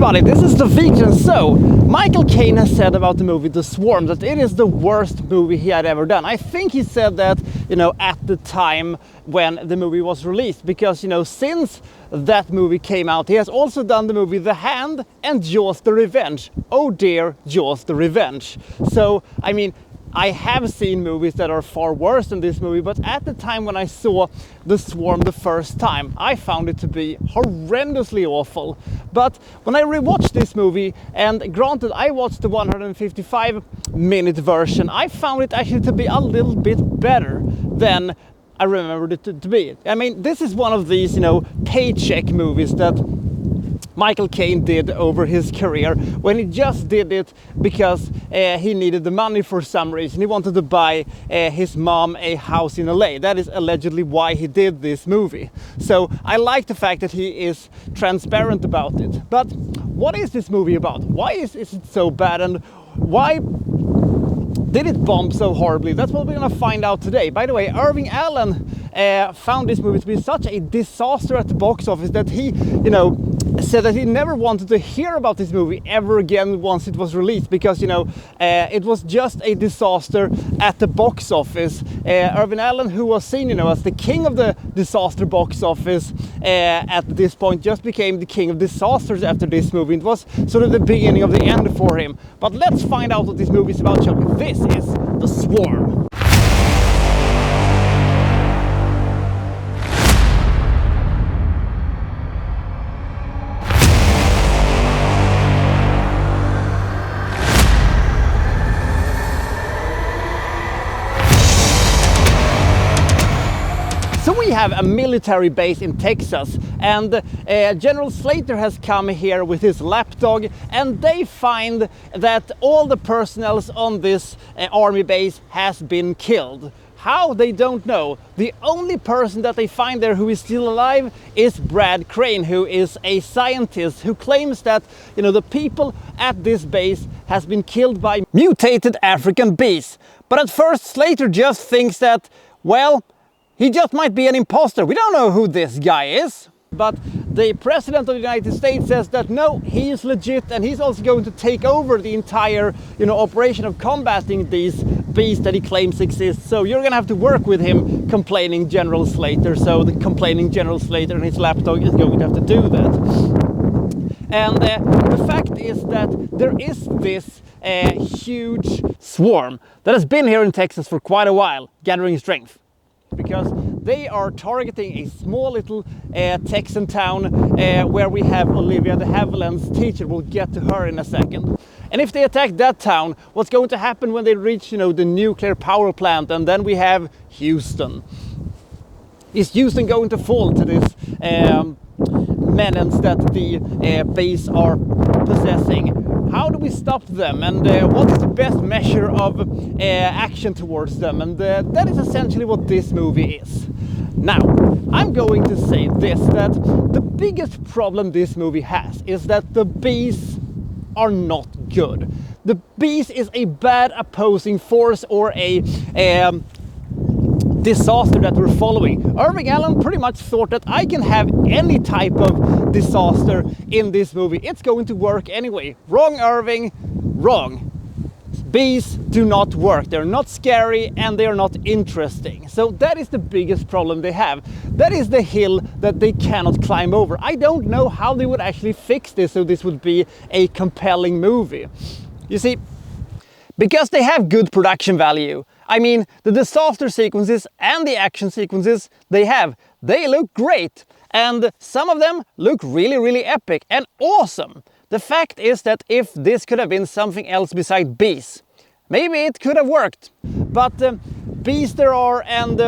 everybody, this is the Vegan. So, Michael Caine has said about the movie The Swarm that it is the worst movie he had ever done. I think he said that, at the time when the movie was released, because, since that movie came out, he has also done the movie The Hand and Jaws the Revenge. Oh dear, Jaws the Revenge. So, I mean, I have seen movies that are far worse than this movie, but at the time when I saw The Swarm the first time, I found it to be horrendously awful. But when I rewatched this movie, and granted I watched the 155-minute version, I found it actually to be a little bit better than I remembered it to be. I mean, this is one of these, paycheck movies that Michael Caine did over his career, when he just did it because he needed the money for some reason. He wanted to buy his mom a house in LA. That is allegedly why he did this movie. So I like the fact that he is transparent about it. But what is this movie about? Why is it so bad, and why did it bomb so horribly? That's what we're gonna find out today. By the way, Irving Allen found this movie to be such a disaster at the box office that he, said that he never wanted to hear about this movie ever again once it was released, because it was just a disaster at the box office. Irving Allen, who was seen as the king of the disaster box office at this point, just became the king of disasters after this movie. It was sort of the beginning of the end for him. But let's find out what this movie is about, shall we? This is The Swarm. So we have a military base in Texas, and General Slater has come here with his lapdog, and they find that all the personnel on this army base has been killed. How? They don't know. The only person that they find there who is still alive is Brad Crane, who is a scientist who claims that, the people at this base has been killed by mutated African bees. But at first Slater just thinks that, well, he just might be an imposter. We don't know who this guy is. But the President of the United States says that no, he is legit, and he's also going to take over the entire, operation of combating these beasts that he claims exist. So you're gonna have to work with him, complaining General Slater. So the complaining General Slater and his lapdog is going to have to do that. And the fact is that there is this huge swarm that has been here in Texas for quite a while, gathering strength, because they are targeting a small little Texan town where we have Olivia de Havilland's teacher. We'll get to her in a second. And if they attack that town, what's going to happen when they reach, the nuclear power plant? And then we have Houston. Is Houston going to fall to this menace that the base are possessing? How do we stop them, and what is the best measure of action towards them? And that is essentially what this movie is. Now, I'm going to say this, that the biggest problem this movie has is that the bees are not good. The bees is a bad opposing force, or a disaster that we're following. Irving Allen pretty much thought that I can have any type of disaster in this movie. It's going to work anyway. Wrong, Irving, wrong. Bees do not work. They're not scary, and they are not interesting. So that is the biggest problem they have. That is the hill that they cannot climb over. I don't know how they would actually fix this so this would be a compelling movie. You see, because they have good production value. I mean, the disaster sequences and the action sequences they look great. And some of them look really, really epic and awesome. The fact is that if this could have been something else besides bees, maybe it could have worked. But bees there are, and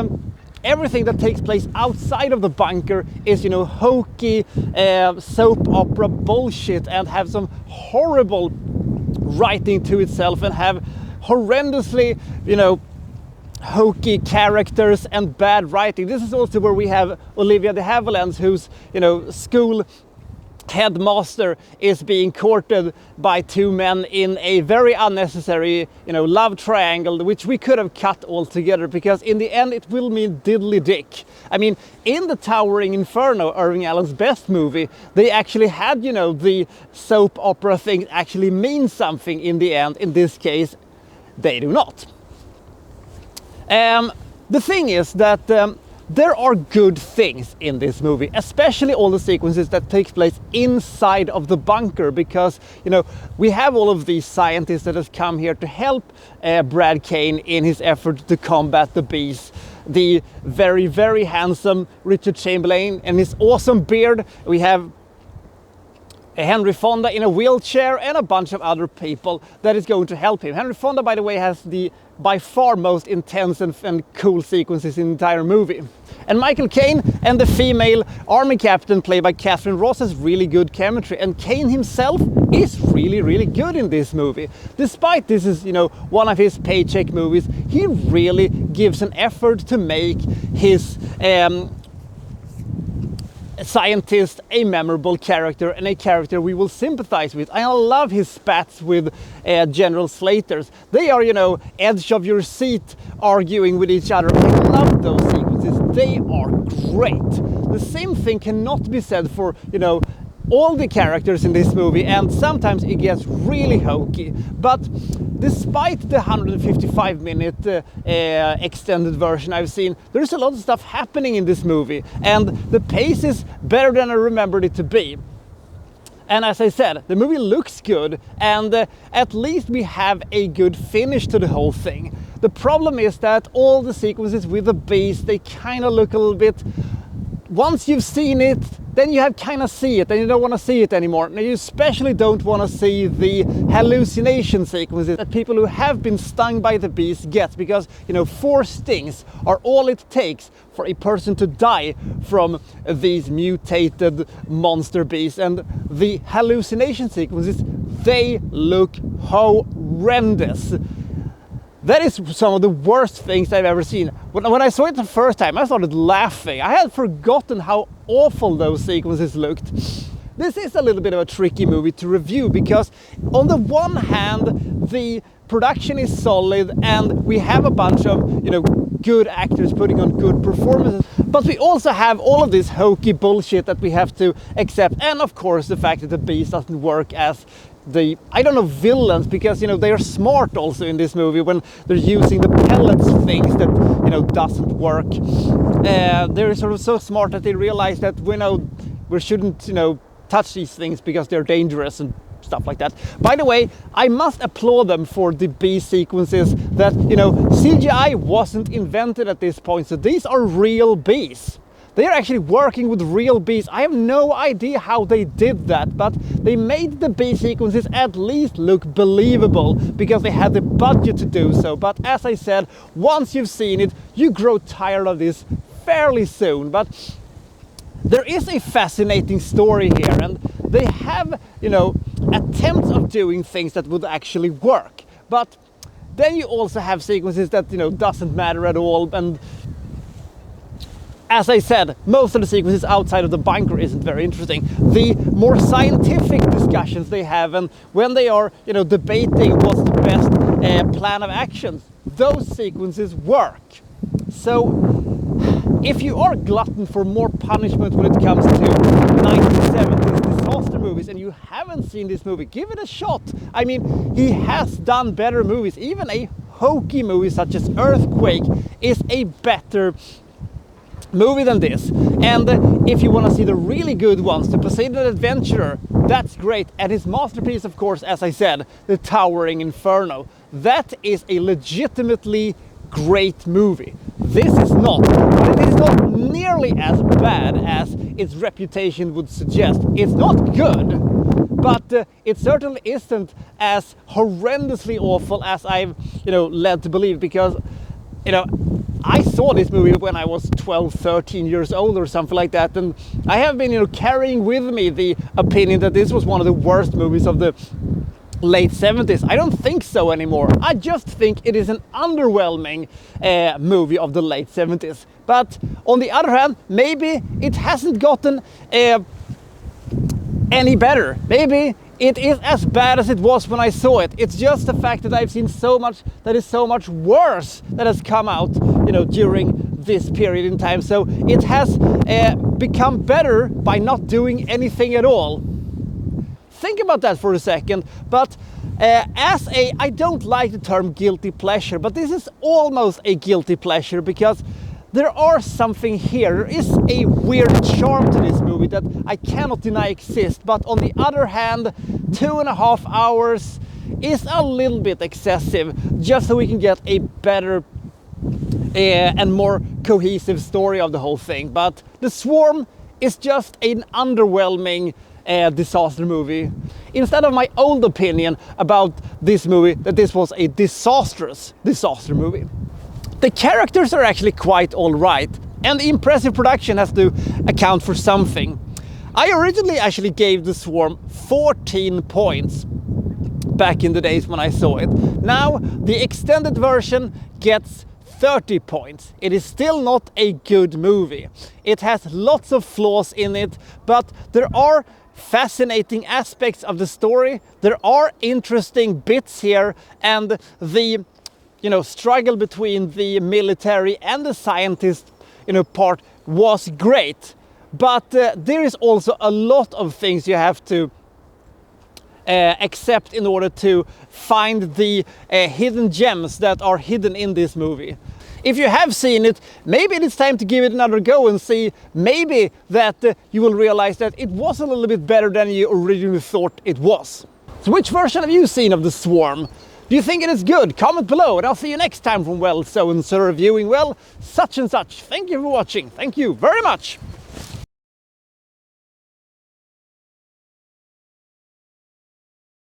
everything that takes place outside of the bunker is, hokey soap opera bullshit, and have some horrible writing to itself, and have horrendously, hokey characters and bad writing. This is also where we have Olivia de Havilland, whose, school headmaster is being courted by two men in a very unnecessary, love triangle, which we could have cut altogether, because in the end it will mean diddly dick. I mean, in the Towering Inferno, Irving Allen's best movie, they actually had, the soap opera thing actually mean something in the end. In this case, they do not. The thing is that there are good things in this movie, especially all the sequences that take place inside of the bunker, because, we have all of these scientists that have come here to help Brad Kane in his effort to combat the beast. The very, very handsome Richard Chamberlain and his awesome beard. We have Henry Fonda in a wheelchair and a bunch of other people that is going to help him. Henry Fonda, by the way, has the by far most intense and cool sequences in the entire movie. And Michael Caine and the female army captain played by Catherine Ross has really good chemistry, and Caine himself is really, really good in this movie. Despite this is, one of his paycheck movies, he really gives an effort to make his scientist a memorable character, and a character we will sympathize with. I love his spats with General Slaters. They are, edge of your seat arguing with each other. I love those sequences. They are great. The same thing cannot be said for, all the characters in this movie, and sometimes it gets really hokey. But despite the 155-minute extended version I've seen, there's a lot of stuff happening in this movie, and the pace is better than I remembered it to be. And as I said, the movie looks good, and at least we have a good finish to the whole thing. The problem is that all the sequences with the beast, they kind of look a little bit... Once you've seen it, then you have kind of see it, and you don't want to see it anymore. And you especially don't want to see the hallucination sequences that people who have been stung by the beast get, because, 4 stings are all it takes for a person to die from these mutated monster beasts. And the hallucination sequences, they look horrendous. That is some of the worst things I've ever seen. When I saw it the first time, I started laughing. I had forgotten how awful those sequences looked. This is a little bit of a tricky movie to review, because on the one hand, the production is solid and we have a bunch of, good actors putting on good performances. But we also have all of this hokey bullshit that we have to accept. And of course, the fact that the beast doesn't work as villains, because they are smart also in this movie when they're using the pellets things that doesn't work. They're sort of so smart that they realize that we shouldn't touch these things because they're dangerous and stuff like that. By the way, I must applaud them for the bee sequences that CGI wasn't invented at this point, so these are real bees. They are actually working with real bees. I have no idea how they did that, but they made the bee sequences at least look believable because they had the budget to do so. But as I said, once you've seen it, you grow tired of this fairly soon. But there is a fascinating story here, and they have, attempts of doing things that would actually work. But then you also have sequences that, doesn't matter at all, and as I said, most of the sequences outside of the bunker isn't very interesting. The more scientific discussions they have, and when they are, debating what's the best plan of action, those sequences work. So, if you are a glutton for more punishment when it comes to 1970s disaster movies and you haven't seen this movie, give it a shot. I mean, he has done better movies. Even a hokey movie such as Earthquake is a better movie than this. And if you want to see the really good ones, The Poseidon Adventurer, that's great. And his masterpiece, of course, as I said, The Towering Inferno. That is a legitimately great movie. This is not, but it is not nearly as bad as its reputation would suggest. It's not good, but it certainly isn't as horrendously awful as I've, led to believe, because, I saw this movie when I was 12, 13 years old or something like that, and I have been, carrying with me the opinion that this was one of the worst movies of the late 70s. I don't think so anymore. I just think it is an underwhelming movie of the late 70s. But on the other hand, maybe it hasn't gotten any better. Maybe it is as bad as it was when I saw it. It's just the fact that I've seen so much that is so much worse that has come out, you know, during this period in time. So it has become better by not doing anything at all. Think about that for a second. But I don't like the term guilty pleasure, but this is almost a guilty pleasure because there are something here. There is a weird charm to this movie that I cannot deny exists, but on the other hand, 2.5 hours is a little bit excessive, just so we can get a better and more cohesive story of the whole thing. But The Swarm is just an underwhelming disaster movie. Instead of my old opinion about this movie, that this was a disastrous disaster movie. The characters are actually quite alright, and the impressive production has to account for something. I originally actually gave The Swarm 14 points back in the days when I saw it. Now the extended version gets 30 points. It is still not a good movie. It has lots of flaws in it, but there are fascinating aspects of the story. There are interesting bits here, and the struggle between the military and the scientist, part was great. But there is also a lot of things you have to accept in order to find the hidden gems that are hidden in this movie. If you have seen it, maybe it's time to give it another go and see maybe that you will realize that it was a little bit better than you originally thought it was. So which version have you seen of The Swarm? Do you think it is good? Comment below, and I'll see you next time from, well, so and so reviewing, well, such and such. Thank you for watching. Thank you very much.